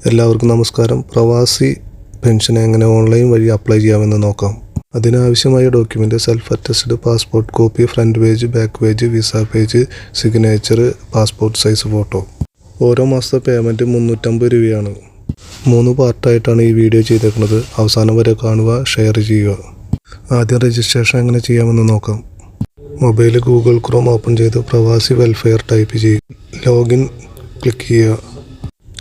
എല്ലാവർക്കും നമസ്കാരം. പ്രവാസി പെൻഷൻ എങ്ങനെ ഓൺലൈൻ വഴി അപ്ലൈ ചെയ്യാമെന്ന് നോക്കാം. അതിനാവശ്യമായ document self attested passport copy, front page, back page, visa page, signature, passport size photo. ഓരോ മാസത്തെ പേയ്മെൻറ്റ് 350 രൂപയാണ്. 3 പാർട്ടായിട്ടാണ് ഈ വീഡിയോ ചെയ്തേക്കുന്നത്. അവസാനം വരെ കാണുക, ഷെയർ ചെയ്യുക. ആദ്യം രജിസ്ട്രേഷൻ എങ്ങനെ ചെയ്യാമെന്ന് നോക്കാം. മൊബൈൽ ഗൂഗിൾ ക്രോം ഓപ്പൺ ചെയ്ത് പ്രവാസി വെൽഫെയർ ടൈപ്പ് ചെയ്യുക. ലോഗിൻ ക്ലിക്ക് ചെയ്യുക.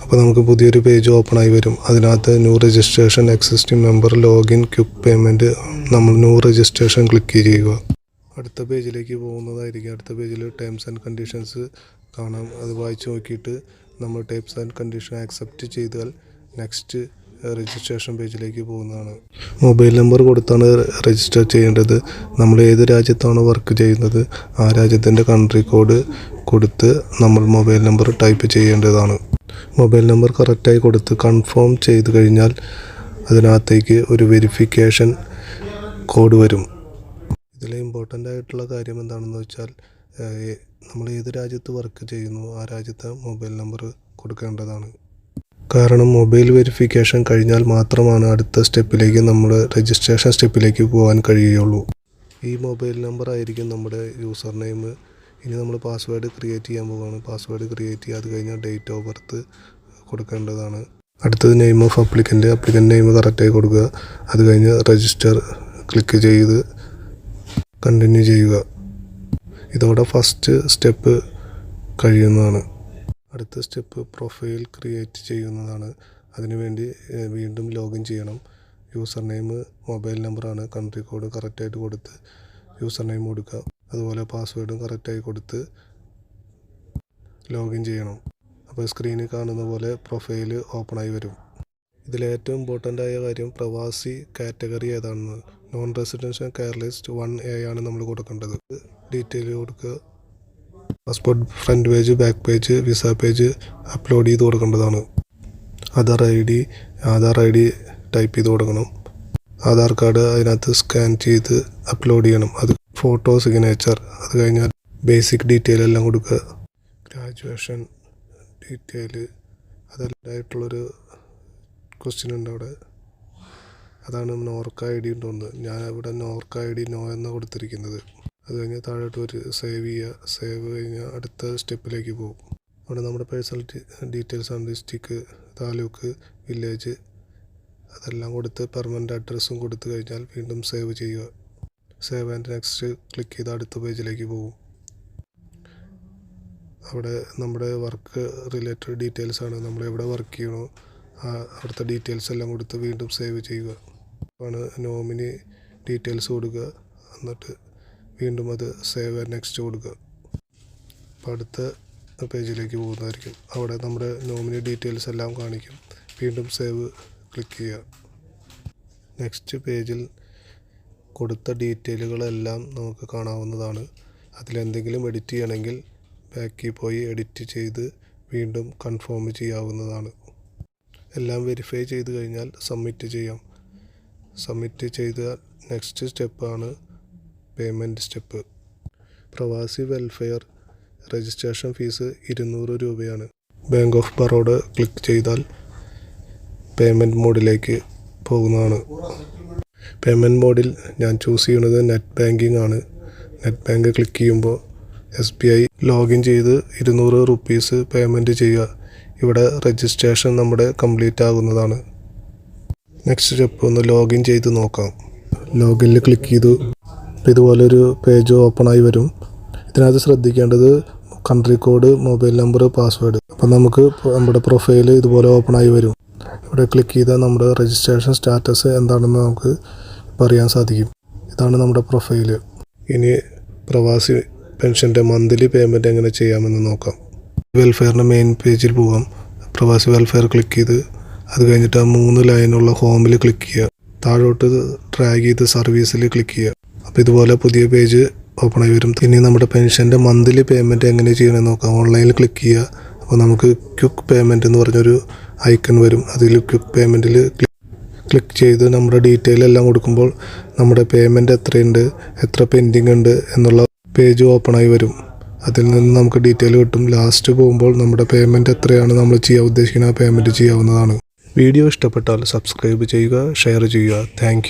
അപ്പോൾ നമുക്ക് പുതിയൊരു പേജ് ഓപ്പൺ ആയി വരും. അതിനകത്ത് new registration, existing member, login, quick payment, നമ്മൾ ന്യൂ രജിസ്ട്രേഷൻ ക്ലിക്ക് ചെയ്യുക. അടുത്ത പേജിലേക്ക് പോകുന്നതായിരിക്കും. അടുത്ത പേജിൽ ടേംസ് ആൻഡ് കണ്ടീഷൻസ് കാണാം. അത് വായിച്ച് നോക്കിയിട്ട് നമ്മൾ ടേംസ് ആൻഡ് കണ്ടീഷൻ ആക്സെപ്റ്റ് ചെയ്താൽ നെക്സ്റ്റ് രജിസ്ട്രേഷൻ പേജിലേക്ക് പോകുന്നതാണ്. മൊബൈൽ നമ്പർ കൊടുത്താണ് രജിസ്റ്റർ ചെയ്യേണ്ടത്. നമ്മൾ ഏത് രാജ്യത്താണോ വർക്ക് ചെയ്യുന്നത് ആ രാജ്യത്തിൻ്റെ കൺട്രി കോഡ് കൊടുത്ത് നമ്മൾ മൊബൈൽ നമ്പർ ടൈപ്പ് ചെയ്യേണ്ടതാണ്. മൊബൈൽ നമ്പർ കറക്റ്റായി കൊടുത്ത് കൺഫേം ചെയ്ത് കഴിഞ്ഞാൽ അതിനകത്തേക്ക് ഒരു വെരിഫിക്കേഷൻ കോഡ് വരും. ഇതിൽ ഇമ്പോർട്ടൻ്റ് ആയിട്ടുള്ള കാര്യം എന്താണെന്ന് വെച്ചാൽ നമ്മൾ ഏത് രാജ്യത്ത് വർക്ക് ചെയ്യുന്നു ആ രാജ്യത്തെ മൊബൈൽ നമ്പർ കൊടുക്കേണ്ടതാണ്. കാരണം മൊബൈൽ വെരിഫിക്കേഷൻ കഴിഞ്ഞാൽ മാത്രമാണ് അടുത്ത സ്റ്റെപ്പിലേക്ക്, നമ്മുടെ രജിസ്ട്രേഷൻ സ്റ്റെപ്പിലേക്ക് പോകാൻ കഴിയുകയുള്ളൂ. ഈ മൊബൈൽ നമ്പർ ആയിരിക്കും നമ്മുടെ യൂസർ നെയിം. ഇനി നമ്മൾ പാസ്വേഡ് ക്രിയേറ്റ് ചെയ്യാൻ പോവുകയാണ്. പാസ്വേഡ് ക്രിയേറ്റ് ചെയ്യുക. അത് കഴിഞ്ഞാൽ ഡേറ്റ് ഓഫ് ബർത്ത് കൊടുക്കേണ്ടതാണ്. അടുത്തത് നെയിം ഓഫ് അപ്ലിക്കൻ്റ് നെയിം കറക്റ്റായി കൊടുക്കുക. അത് കഴിഞ്ഞ് രജിസ്റ്റർ ക്ലിക്ക് ചെയ്ത് കണ്ടിന്യൂ ചെയ്യുക. ഇതോടെ ഫസ്റ്റ് സ്റ്റെപ്പ് കഴിയുന്നതാണ്. അടുത്ത സ്റ്റെപ്പ് പ്രൊഫൈൽ ക്രിയേറ്റ് ചെയ്യുന്നതാണ്. അതിനുവേണ്ടി വീണ്ടും ലോഗിൻ ചെയ്യണം. യൂസർ നെയിം മൊബൈൽ നമ്പറാണ്. കൺട്രി കോഡ് കറക്റ്റായിട്ട് കൊടുത്ത് യൂസർ നെയിം കൊടുക്കുക. അതുപോലെ പാസ്വേഡും കറക്റ്റായി കൊടുത്ത് ലോഗിൻ ചെയ്യണം. അപ്പോൾ സ്ക്രീനിൽ കാണുന്ന പോലെ പ്രൊഫൈൽ ഓപ്പണായി വരും. ഇതിലേറ്റവും ഇമ്പോർട്ടൻ്റ് ആയ കാര്യം പ്രവാസി കാറ്റഗറി ഏതാണെന്ന്. Non residential care list 1A ആണ് നമ്മൾ കൊടുക്കേണ്ടത്. ഡീറ്റെയിൽ കൊടുക്കുക. Passport front page, back page, visa page upload ചെയ്ത് കൊടുക്കേണ്ടതാണ്. ആധാർ ഐ ഡി ടൈപ്പ് ചെയ്ത് കൊടുക്കണം. ആധാർ കാർഡ് അതിനകത്ത് സ്കാൻ ചെയ്ത് അപ്ലോഡ് ചെയ്യണം. അത് ഫോട്ടോ, സിഗ്നേച്ചർ. അത് കഴിഞ്ഞാൽ ബേസിക് ഡീറ്റെയിൽ എല്ലാം കൊടുക്കുക. ഗ്രാജുവേഷൻ ഡീറ്റെയിൽ അതെല്ലായിട്ടുള്ളൊരു ക്വസ്റ്റ്യൻ ഉണ്ട് അവിടെ. അതാണ് നോർക്ക് ഐ ഡി ഉണ്ടോന്ന്. ഞാൻ ഇവിടെ നോർക്ക് ഐ ഡി നോ എന്ന് കൊടുത്തിരിക്കുന്നത്. അത് കഴിഞ്ഞ് താഴോട്ട് ഒരു സേവ് ചെയ്യുക. സേവ് കഴിഞ്ഞാൽ അടുത്ത സ്റ്റെപ്പിലേക്ക് പോകും. അവിടെ നമ്മുടെ പേഴ്സണൽ ഡീറ്റെയിൽസ് ആണ്. ഡിസ്ട്രിക്ട്, താലൂക്ക്, വില്ലേജ് അതെല്ലാം കൊടുത്ത് പെർമനൻ്റ് അഡ്രസ്സും കൊടുത്തു കഴിഞ്ഞാൽ വീണ്ടും സേവ് ചെയ്യുക. സേവ് ആൻഡ് നെക്സ്റ്റ് ക്ലിക്ക് ചെയ്ത് അടുത്ത പേജിലേക്ക് പോകും. അവിടെ നമ്മുടെ വർക്ക് റിലേറ്റഡ് ഡീറ്റെയിൽസ് ആണ്. നമ്മൾ എവിടെ വർക്ക് ചെയ്യണോ അവിടുത്തെ ഡീറ്റെയിൽസ് എല്ലാം കൊടുത്ത് വീണ്ടും സേവ് ചെയ്യുക. ആണ് നോമിനി ഡീറ്റെയിൽസ് കൊടുക്കുക. എന്നിട്ട് വീണ്ടും അത് സേവ് ആൻഡ് നെക്സ്റ്റ് കൊടുക്കുക. അപ്പോൾ അടുത്ത പേജിലേക്ക് പോകുന്നതായിരിക്കും. അവിടെ നമ്മുടെ നോമിനി ഡീറ്റെയിൽസ് എല്ലാം കാണിക്കും. വീണ്ടും സേവ് ക്ലിക്ക് ചെയ്യുക. നെക്സ്റ്റ് പേജിൽ കൊടുത്ത ഡീറ്റെയിലുകളെല്ലാം നമുക്ക് കാണാവുന്നതാണ്. അതിലെന്തെങ്കിലും എഡിറ്റ് ചെയ്യണമെങ്കിൽ ബാക്കിൽ പോയി എഡിറ്റ് ചെയ്ത് വീണ്ടും കൺഫേം ചെയ്യാവുന്നതാണ്. എല്ലാം വെരിഫൈ ചെയ്ത് കഴിഞ്ഞാൽ സബ്മിറ്റ് ചെയ്യാം. സബ്മിറ്റ് ചെയ്ത നെക്സ്റ്റ് സ്റ്റെപ്പാണ് പേയ്മെൻറ്റ് സ്റ്റെപ്പ്. പ്രവാസി വെൽഫെയർ രജിസ്ട്രേഷൻ ഫീസ് 200 രൂപയാണ്. ബാങ്ക് ഓഫ് ബറോഡ ക്ലിക്ക് ചെയ്താൽ പേയ്മെൻറ്റ് മോഡിലേക്ക് പോകുന്നതാണ്. പേയ്മെൻറ്റ് മോഡിൽ ഞാൻ ചൂസ് ചെയ്യുന്നത് നെറ്റ് ബാങ്കിങ് ആണ്. നെറ്റ് ബാങ്ക് ക്ലിക്ക് ചെയ്യുമ്പോൾ SBI ലോഗിൻ ചെയ്ത് 200 റുപ്പീസ് പേയ്മെൻറ്റ് ചെയ്യുക. ഇവിടെ രജിസ്ട്രേഷൻ നമ്മുടെ കംപ്ലീറ്റ് ആകുന്നതാണ്. നെക്സ്റ്റ് സ്റ്റെപ്പ് ഒന്ന് ലോഗിൻ ചെയ്ത് നോക്കാം. ലോഗിനിൽ ക്ലിക്ക് ചെയ്തു. ഇതുപോലൊരു പേജ് ഓപ്പണായി വരും. ഇതിനകത്ത് ശ്രദ്ധിക്കേണ്ടത് country code, mobile number, password. അപ്പം നമുക്ക് നമ്മുടെ പ്രൊഫൈൽ ഇതുപോലെ ഓപ്പണായി വരും. ഇവിടെ ക്ലിക്ക് ചെയ്താൽ നമ്മുടെ രജിസ്ട്രേഷൻ സ്റ്റാറ്റസ് എന്താണെന്ന് നമുക്ക് പറയാൻ സാധിക്കും. ഇതാണ് നമ്മുടെ പ്രൊഫൈൽ. ഇനി പ്രവാസി പെൻഷൻ്റെ മന്ത്ലി പേയ്മെൻറ്റ് എങ്ങനെ ചെയ്യാമെന്ന് നോക്കാം. വെൽഫെയറിൻ്റെ മെയിൻ പേജിൽ പോകാം. പ്രവാസി വെൽഫെയർ ക്ലിക്ക് ചെയ്ത് അത് കഴിഞ്ഞിട്ട് ആ 3 ലൈനുള്ള ഹോമിൽ ക്ലിക്ക് ചെയ്യുക. താഴോട്ട് ഡ്രാഗ് ചെയ്ത് സർവീസിൽ ക്ലിക്ക് ചെയ്യുക. അപ്പോൾ ഇതുപോലെ പുതിയ പേജ് ഓപ്പണായി വരും. ഇനി നമ്മുടെ പെൻഷൻ്റെ മന്ത്ലി പേയ്മെൻറ്റ് എങ്ങനെ ചെയ്യണമെന്ന് നോക്കാം. ഓൺലൈനിൽ ക്ലിക്ക് ചെയ്യുക. അപ്പോൾ നമുക്ക് ക്വിക്ക് പേയ്മെൻറ്റ് എന്ന് പറഞ്ഞൊരു ഐക്കൺ വരും. അതിൽ ക്വിക്ക് പേയ്മെൻറ്റിൽ ക്ലിക്ക് ചെയ്ത് നമ്മുടെ ഡീറ്റെയിൽ എല്ലാം കൊടുക്കുമ്പോൾ നമ്മുടെ പേയ്മെൻറ്റ് എത്രയുണ്ട്, എത്ര പെൻഡിങ് ഉണ്ട് എന്നുള്ള പേജ് ഓപ്പണായി വരും. അതിൽ നിന്ന് നമുക്ക് ഡീറ്റെയിൽ കിട്ടും. ലാസ്റ്റ് പോകുമ്പോൾ നമ്മുടെ പേയ്മെൻറ്റ് എത്രയാണ് നമ്മൾ ചെയ്യാൻ ഉദ്ദേശിക്കുന്ന ആ പേയ്മെൻറ്റ് ചെയ്യാവുന്നതാണ്. വീഡിയോ ഇഷ്ടപ്പെട്ടാൽ സബ്സ്ക്രൈബ് ചെയ്യുക, ഷെയർ ചെയ്യുക. താങ്ക്